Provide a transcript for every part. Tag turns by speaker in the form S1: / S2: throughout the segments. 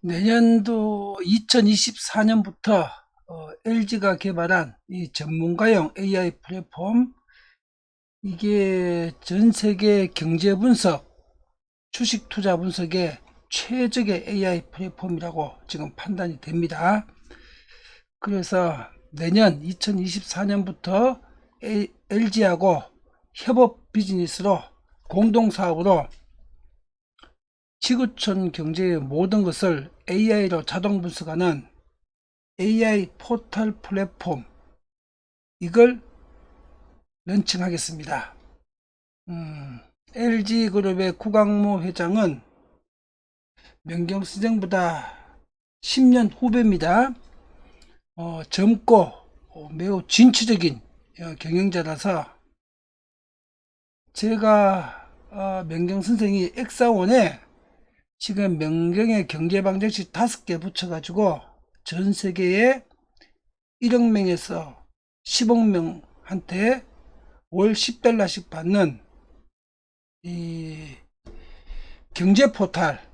S1: 내년도 2024년부터 LG가 개발한 이 전문가용 AI 플랫폼, 이게 전 세계 경제 분석, 주식 투자 분석의 최적의 AI 플랫폼이라고 지금 판단이 됩니다. 그래서 내년 2024년부터 LG하고 협업 비즈니스로 공동사업으로 지구촌 경제의 모든 것을 AI로 자동 분석하는 AI 포털 플랫폼, 이걸 런칭하겠습니다. LG그룹의 구광모 회장은 명경선생보다 10년 후배입니다. 젊고 매우 진취적인 경영자라서 제가 명경선생이 엑사원에 지금 명경의 경제방정식 5개 붙여가지고 전 세계에 1억 명에서 10억 명한테 월 $10씩 받는 이 경제 포탈,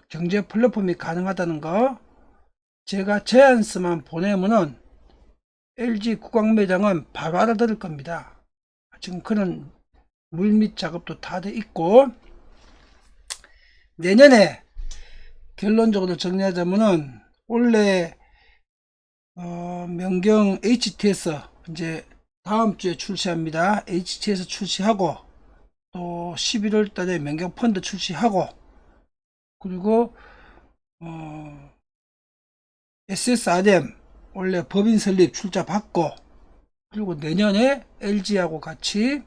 S1: 경제 플랫폼이 가능하다는 거 제가 제안서만 보내면은 LG 구광매장은 바로 알아들을 겁니다. 지금 그런 물밑 작업도 다 돼 있고, 내년에 결론적으로 정리하자면은 원래 명경 HTS 이제 다음 주에 출시합니다. HTS 출시하고 또 11월 달에 명경 펀드 출시하고, 그리고 SSRM 원래 법인 설립 출자 받고, 그리고 내년에 LG하고 같이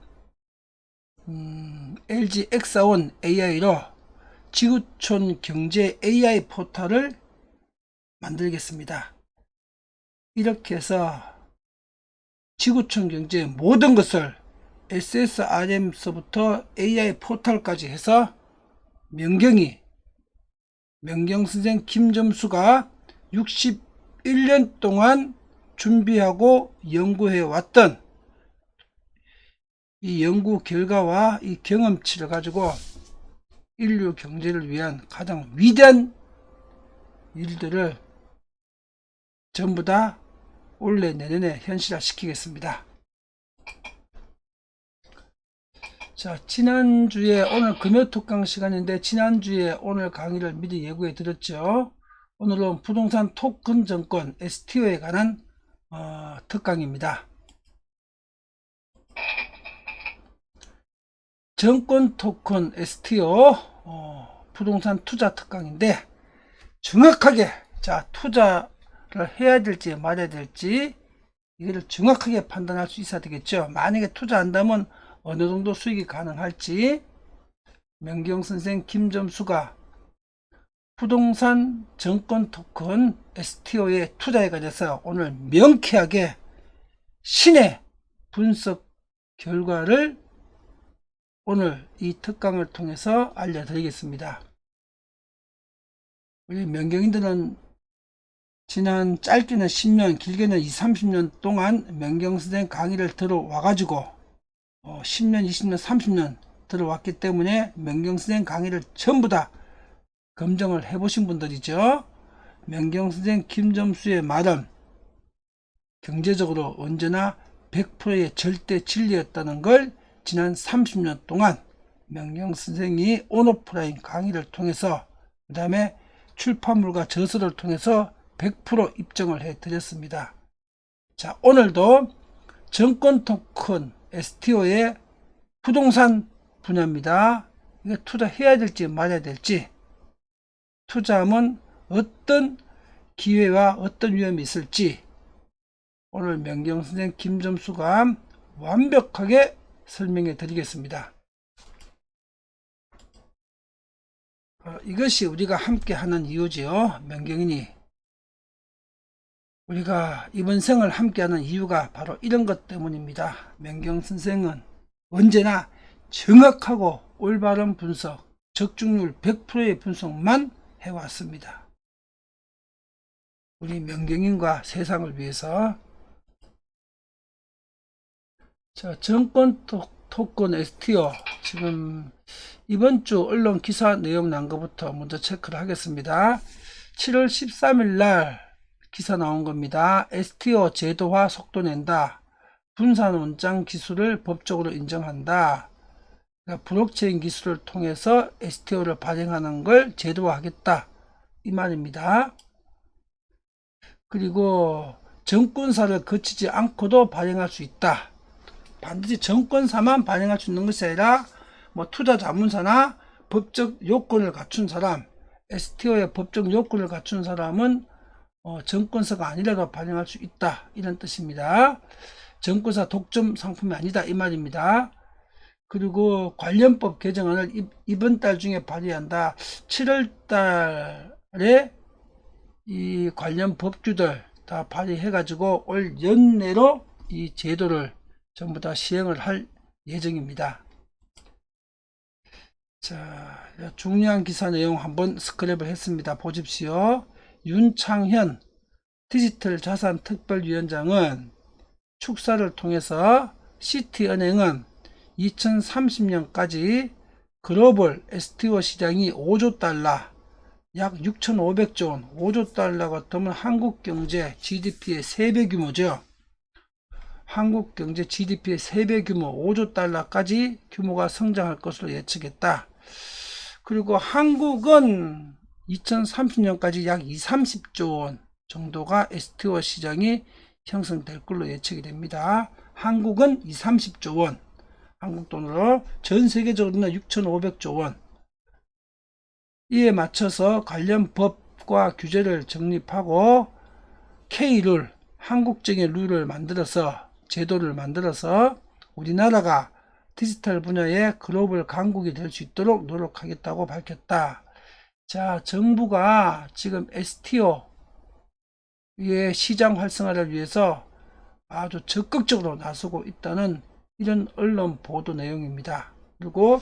S1: LG 엑사온 AI로 지구촌 경제 AI 포털을 만들겠습니다. 이렇게 해서 지구촌 경제의 모든 것을 SSRM서부터 AI 포털까지 해서 명경선생 김점수가 61년 동안 준비하고 연구해 왔던 이 연구 결과와 이 경험치를 가지고 인류 경제를 위한 가장 위대한 일들을 전부 다 올해 내년에 현실화 시키겠습니다. 자, 지난주에 오늘 금요 특강 시간인데, 지난주에 오늘 강의를 미리 예고해 드렸죠. 오늘은 부동산 토큰 증권 STO에 관한 특강입니다. 증권 토큰 STO 부동산 투자 특강인데, 정확하게 자 투자를 해야 될지 말아야 될지 이거를 정확하게 판단할 수 있어야 되겠죠. 만약에 투자한다면 어느 정도 수익이 가능할지, 명경선생 김점수가 부동산 증권 토큰 STO의 투자에 관해서 오늘 명쾌하게 신의 분석 결과를 오늘 이 특강을 통해서 알려드리겠습니다. 우리 명경인들은 지난 짧게는 10년, 길게는 20, 30년 동안 명경선생 강의를 들어와가지고 10년, 20년, 30년 들어왔기 때문에 명경선생 강의를 전부 다 검증을 해보신 분들이죠. 명경선생 김점수의 말은 경제적으로 언제나 100%의 절대 진리였다는 걸 지난 30년 동안 명경선생이 온오프라인 강의를 통해서, 그 다음에 출판물과 저서를 통해서 100% 입증을 해 드렸습니다. 자, 오늘도 증권 토큰 STO의 부동산 분야입니다. 이거 투자해야 될지 말아야 될지, 투자하면 어떤 기회와 어떤 위험이 있을지 오늘 명경선생 김점수가 완벽하게 설명해 드리겠습니다. 이것이 우리가 함께 하는 이유지요. 명경인이 우리가 이번 생을 함께 하는 이유가 바로 이런 것 때문입니다. 명경선생은 언제나 정확하고 올바른 분석, 적중률 100%의 분석만 해왔습니다. 우리 명경인과 세상을 위해서. 자, 증권 토큰 STO 지금 이번 주 언론 기사 내용 난 것부터 먼저 체크를 하겠습니다. 7월 13일 날 기사 나온 겁니다. STO 제도화 속도 낸다. 분산 원장 기술을 법적으로 인정한다. 그러니까 블록체인 기술을 통해서 STO를 발행하는 걸 제도화하겠다. 이 말입니다. 그리고 증권사를 거치지 않고도 발행할 수 있다. 반드시 증권사만 발행할 수 있는 것이 아니라 뭐 투자자문사나 법적 요건을 갖춘 사람, STO의 법적 요건을 갖춘 사람은 증권사가 아니라도 발행할 수 있다. 이런 뜻입니다. 증권사 독점 상품이 아니다. 이 말입니다. 그리고 관련법 개정안을 이번 달 중에 발의한다. 7월 달에 이 관련 법규들 다 발의해 가지고 올 연내로 이 제도를 전부 다 시행을 할 예정입니다. 자, 중요한 기사 내용 한번 스크랩을 했습니다. 보십시오. 윤창현 디지털 자산 특별위원장은 축사를 통해서 시티은행은 2030년까지 글로벌 STO 시장이 5조 달러, 약 6,500조 원, 5조 달러 같으면 한국 경제 GDP의 3배 규모죠. 한국 경제 GDP의 3배 규모 5조 달러까지 규모가 성장할 것으로 예측했다. 그리고 한국은 2030년까지 약 30조 원 정도가 STO 시장이 형성될 걸로 예측이 됩니다. 한국은 30조 원, 한국 돈으로 전 세계적으로는 6,500조 원. 이에 맞춰서 관련 법과 규제를 정립하고 K룰, 한국적인 룰을 만들어서 제도를 만들어서 우리나라가 디지털 분야의 글로벌 강국이 될 수 있도록 노력하겠다고 밝혔다. 자, 정부가 지금 STO의 시장 활성화를 위해서 아주 적극적으로 나서고 있다는 이런 언론 보도 내용입니다. 그리고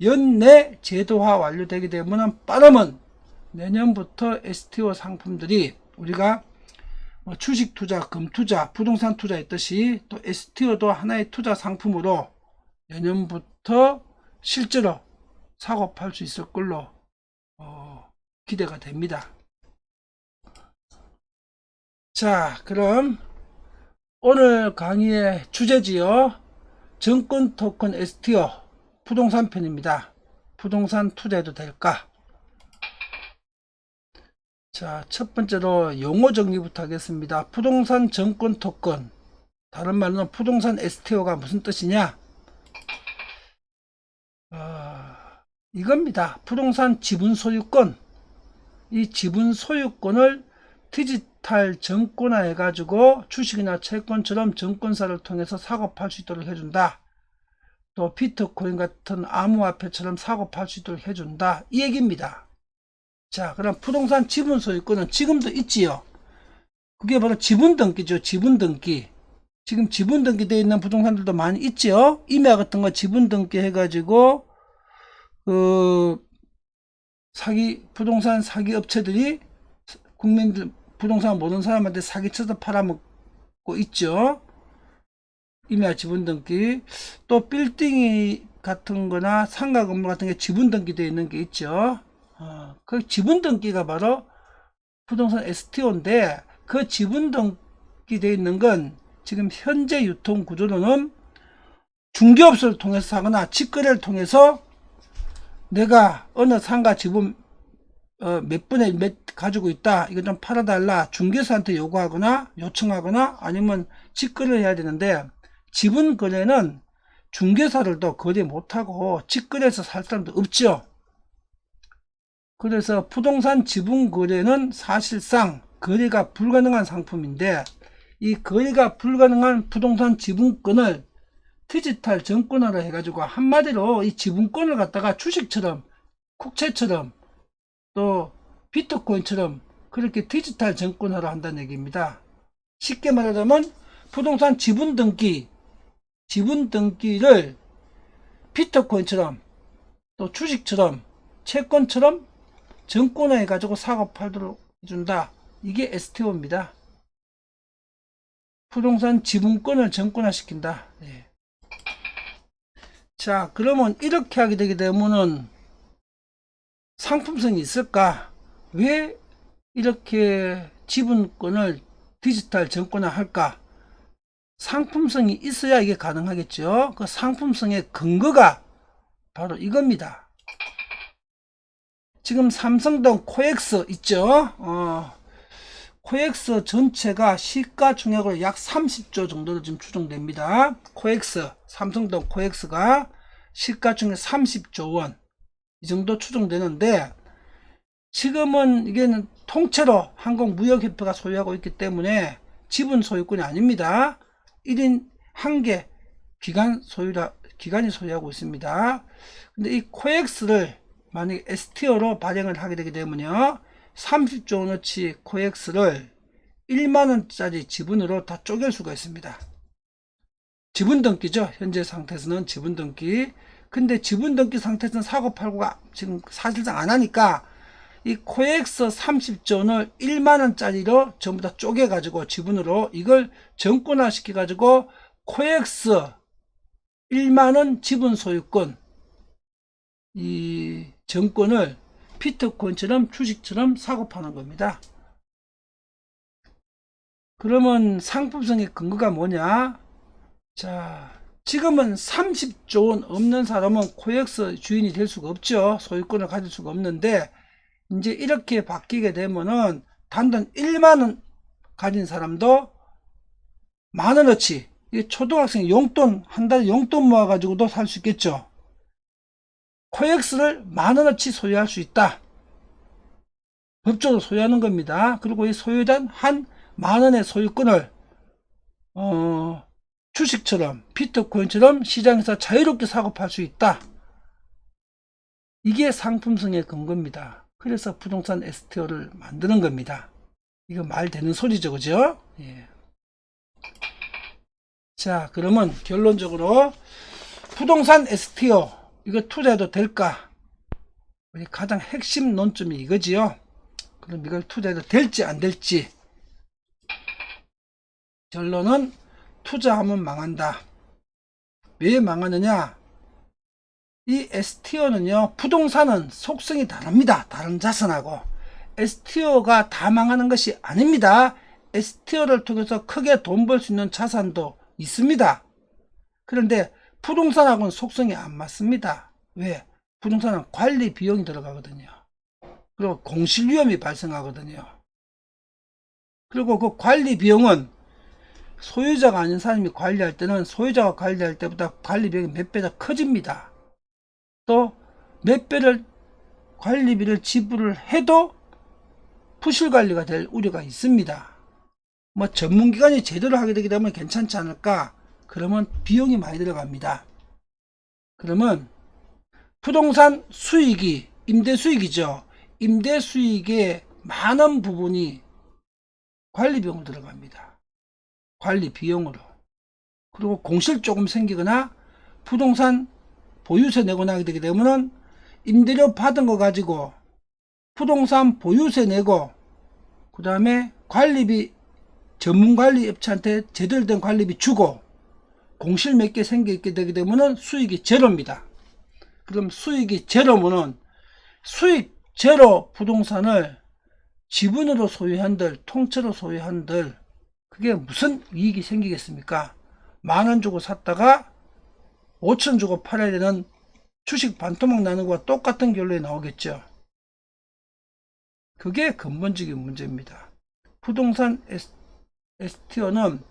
S1: 연내 제도화 완료되게 되면 빠르면 내년부터 STO 상품들이 우리가 주식 투자, 금 투자, 부동산 투자 했듯이 또 STO도 하나의 투자 상품으로 내년부터 실제로 사고 팔 수 있을 걸로 기대가 됩니다. 자, 그럼 오늘 강의의 주제지요. 증권 토큰 STO 부동산 편입니다. 부동산 투자해도 될까? 자, 첫 번째로 용어 정리부터 하겠습니다. 부동산 증권 토큰, 다른 말로 부동산 STO가 무슨 뜻이냐? 이겁니다. 부동산 지분 소유권. 이 지분 소유권을 디지털 증권화 해가지고 주식이나 채권처럼 증권사를 통해서 사고 팔 수 있도록 해준다. 또 비트코인 같은 암호화폐처럼 사고 팔 수 있도록 해준다. 이 얘기입니다. 자, 그럼 부동산 지분 소유권은 지금도 있지요. 그게 바로 지분 등기죠. 지분 등기. 지금 지분 등기되어 있는 부동산들도 많이 있지요. 임야 같은 거 지분 등기 해가지고 부동산 사기 업체들이 국민들 부동산 모르는 사람한테 사기쳐서 팔아먹고 있죠. 임야 지분 등기. 또 빌딩 같은 거나 상가 건물 같은 게 지분 등기되어 있는 게 있죠. 그 지분 등기가 바로 부동산 STO인데, 그 지분 등기되어 있는 건 지금 현재 유통 구조로는 중개업소를 통해서 사거나 직거래를 통해서 내가 어느 상가 지분 몇 분의 몇 가지고 있다, 이거 좀 팔아달라 중개사한테 요구하거나 요청하거나 아니면 직거래를 해야 되는데, 지분 거래는 중개사들도 거래 못하고 직거래해서 살 사람도 없죠. 그래서 부동산 지분 거래는 사실상 거래가 불가능한 상품인데, 이 거래가 불가능한 부동산 지분권을 디지털 증권화를 해가지고 한마디로 이 지분권을 갖다가 주식처럼, 국채처럼, 또 비트코인처럼 그렇게 디지털 증권화를 한다는 얘기입니다. 쉽게 말하자면 부동산 지분 등기를 비트코인처럼 또 주식처럼 채권처럼 증권화 해가지고 사고 팔도록 해준다. 이게 STO입니다. 부동산 지분권을 증권화 시킨다. 네. 자, 그러면 이렇게 하게 되게 되면은 상품성이 있을까? 왜 이렇게 지분권을 디지털 증권화 할까? 상품성이 있어야 이게 가능하겠죠. 그 상품성의 근거가 바로 이겁니다. 지금 삼성동 코엑스 있죠. 코엑스 전체가 시가총액으로 약 30조 정도로 지금 추정됩니다. 코엑스, 삼성동 코엑스가 시가총액 30조 원 이 정도 추정되는데, 지금은 이게는 통째로 항공무역협회가 소유하고 있기 때문에 지분 소유권이 아닙니다. 1인 1개 기관이 소유하고 있습니다. 근데 이 코엑스를 만약에 STO로 발행을 하게 되게 되면요, 30조 원어치 코엑스를 1만원짜리 지분으로 다 쪼갤 수가 있습니다. 지분 등기죠. 현재 상태에서는 지분 등기. 근데 지분 등기 상태에서는 사고 팔고가 지금 사실상 안 하니까 이 코엑스 30조 원을 1만원짜리로 전부 다 쪼개 가지고 지분으로 이걸 정권화 시켜 가지고 코엑스 1만원 지분 소유권, 이 정권을 비트코인처럼 주식처럼 사고 파는 겁니다. 그러면 상품성의 근거가 뭐냐? 자, 지금은 30조 원 없는 사람은 코엑스 주인이 될 수가 없죠. 소유권을 가질 수가 없는데, 이제 이렇게 바뀌게 되면은 단돈 1만원 가진 사람도 만원어치, 초등학생 용돈, 한 달에 용돈 모아가지고도 살 수 있겠죠. 코엑스를 만원어치 소유할 수 있다. 법적으로 소유하는 겁니다. 그리고 이 소유된 한 만원의 소유권을 주식처럼 비트코인처럼 시장에서 자유롭게 사고 팔 수 있다. 이게 상품성의 근거입니다. 그래서 부동산 STO를 만드는 겁니다. 이거 말 되는 소리죠, 그죠? 예. 자, 그러면 결론적으로 부동산 STO 이거 투자해도 될까? 우리 가장 핵심 논점이 이거지요. 그럼 이걸 투자해도 될지 안 될지. 결론은 투자하면 망한다. 왜 망하느냐? 이 STO는요, 부동산은 속성이 다릅니다. 다른 자산하고. STO가 다 망하는 것이 아닙니다. STO를 통해서 크게 돈 벌 수 있는 자산도 있습니다. 그런데 부동산하고는 속성이 안 맞습니다. 왜? 부동산은 관리 비용이 들어가거든요. 그리고 공실 위험이 발생하거든요. 그리고 그 관리 비용은 소유자가 아닌 사람이 관리할 때는 소유자가 관리할 때보다 관리 비용이 몇 배 더 커집니다. 또 몇 배를 관리비를 지불을 해도 부실 관리가 될 우려가 있습니다. 뭐 전문기관이 제대로 하게 되게 되면 괜찮지 않을까? 그러면 비용이 많이 들어갑니다. 그러면 부동산 수익이 임대 수익이죠. 임대 수익의 많은 부분이 관리 비용으로 들어갑니다. 관리 비용으로. 그리고 공실 조금 생기거나 부동산 보유세 내고 나게 되게 되면은 임대료 받은 거 가지고 부동산 보유세 내고, 그 다음에 관리비 전문관리업체한테 제대로 된 관리비 주고 공실 몇 개 생기게 되게 되면은 수익이 제로입니다. 그럼 수익이 제로면은 수익 제로 부동산을 지분으로 소유한들, 통째로 소유한들, 그게 무슨 이익이 생기겠습니까? 만원 주고 샀다가 5천 주고 팔아야 되는 주식 반토막 나는 거와 똑같은 결론이 나오겠죠. 그게 근본적인 문제입니다. 부동산 STO는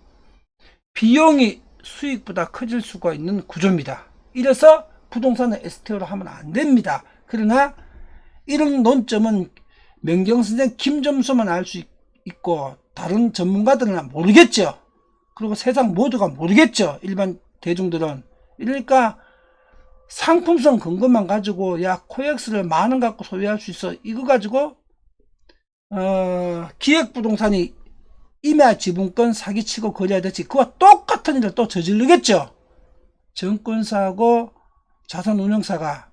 S1: 비용이 수익보다 커질 수가 있는 구조입니다. 이래서 부동산을 STO로 하면 안 됩니다. 그러나 이런 논점은 명경선생 김점수만 알 수 있고 다른 전문가들은 모르겠죠. 그리고 세상 모두가 모르겠죠. 일반 대중들은. 이러니까 상품성 근거만 가지고 야 코엑스를 만원 갖고 소유할 수 있어, 이거 가지고 기획부동산이 임야 지분권 사기치고 거래하듯이 그와 똑같은 일을 또 저지르겠죠. 증권사하고 자산운용사가.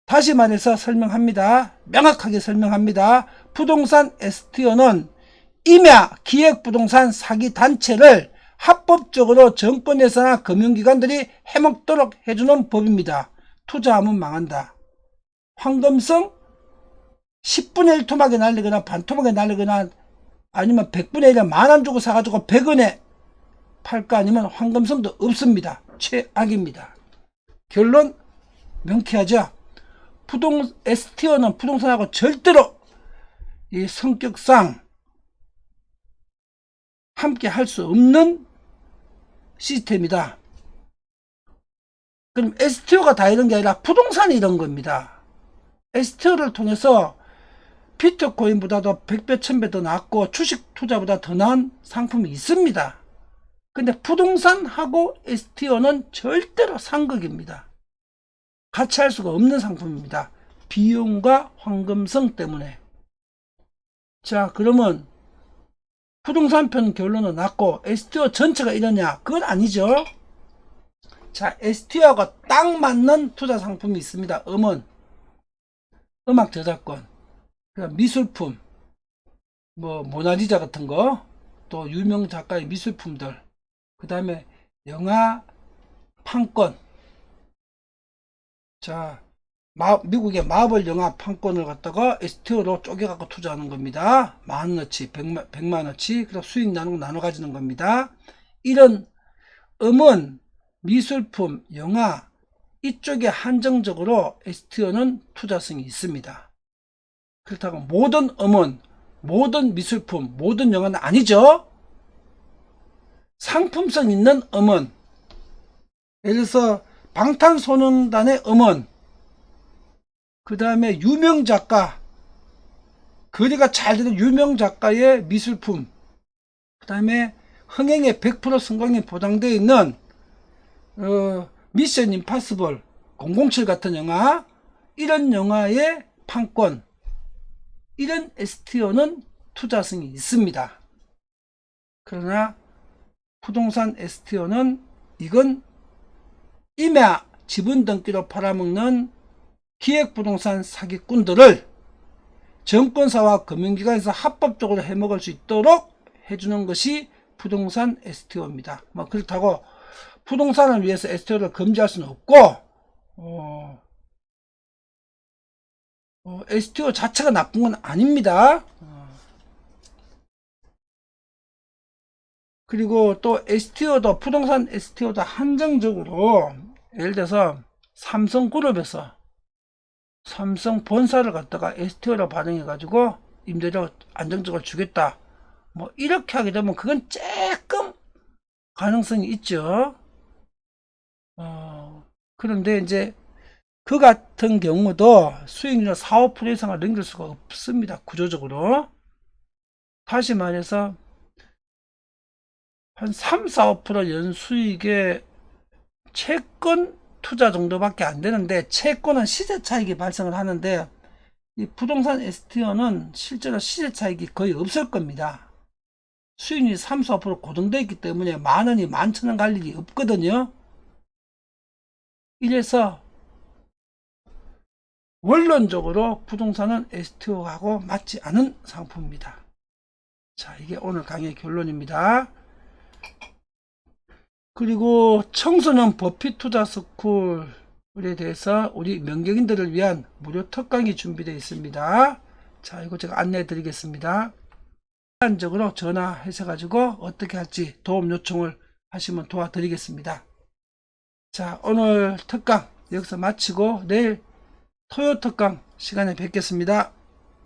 S1: 다시 말해서 설명합니다. 명확하게 설명합니다. 부동산 STO는 임야 기획부동산 사기단체를 합법적으로 정권에서나 금융기관들이 해먹도록 해주는 법입니다. 투자하면 망한다. 황금성 10분의 1 토막에 날리거나 반토막에 날리거나 아니면 100분의 1에 만원 주고 사가지고 100원에 팔까 아니면 황금성도 없습니다. 최악입니다. 결론 명쾌하죠. STO는 부동산하고 절대로 이 성격상 함께 할 수 없는 시스템이다. 그럼 STO가 다 이런 게 아니라 부동산이 이런 겁니다. STO를 통해서 비트코인보다도 100배, 1000배 더 낫고 주식 투자보다 더 나은 상품이 있습니다. 근데 부동산하고 STO는 절대로 상극입니다. 같이 할 수가 없는 상품입니다. 비용과 황금성 때문에. 자, 그러면 부동산 편 결론은 났고 STO 전체가 이러냐? 그건 아니죠. 자, STO하고 딱 맞는 투자 상품이 있습니다. 음악 저작권, 미술품, 뭐 모나리자 같은 거, 또 유명 작가의 미술품들, 그 다음에 영화 판권. 자, 미국의 마블 영화 판권을 갖다가 STO로 쪼개갖고 투자하는 겁니다. 만원어치, 100만원어치, 그래서 수익 나눠 가지는 겁니다. 이런 미술품, 영화, 이쪽에 한정적으로 STO는 투자성이 있습니다. 그렇다고 모든 모든 미술품, 모든 영화는 아니죠. 상품성 있는 예를 들어서 방탄소년단의 그 다음에 유명 작가, 거리가 잘 되는 유명 작가의 미술품, 그 다음에 흥행의 100% 성공이 보장되어 있는 미션 임파서블 007 같은 영화, 이런 영화의 판권, 이런 STO는 투자성이 있습니다. 그러나 부동산 STO는 이건 임야 지분 등기로 팔아먹는 기획부동산 사기꾼들을 정권사와 금융기관에서 합법적으로 해먹을 수 있도록 해주는 것이 부동산 STO입니다. 뭐 그렇다고 부동산을 위해서 STO를 금지할 수는 없고 STO 자체가 나쁜 건 아닙니다. 그리고 또 STO도 부동산 STO도 한정적으로 예를 들어서 삼성그룹에서 삼성 본사를 갖다가 STO로 반영해 가지고 임대료 안정적으로 주겠다, 뭐 이렇게 하게 되면 그건 조금 가능성이 있죠. 그런데 이제 그 같은 경우도 수익률 4, 5% 이상을 넘길 수가 없습니다. 구조적으로. 다시 말해서 한 3, 4, 5% 연수익의 채권 투자 정도밖에 안 되는데, 채권은 시세 차익이 발생을 하는데 이 부동산 STO는 실제로 시세 차익이 거의 없을 겁니다. 수익률이 3, 4, 5% 고정되어 있기 때문에 만원이 11,000원 갈 일이 없거든요. 이래서 원론적으로 부동산은 STO하고 맞지 않은 상품입니다. 자, 이게 오늘 강의의 결론입니다. 그리고 청소년 버핏 투자 스쿨에 대해서 우리 명경인들을 위한 무료 특강이 준비되어 있습니다. 자, 이거 제가 안내해 드리겠습니다. 일반적으로 전화해서 가지고 어떻게 할지 도움 요청을 하시면 도와드리겠습니다. 자, 오늘 특강 여기서 마치고 내일 토요 특강 시간에 뵙겠습니다.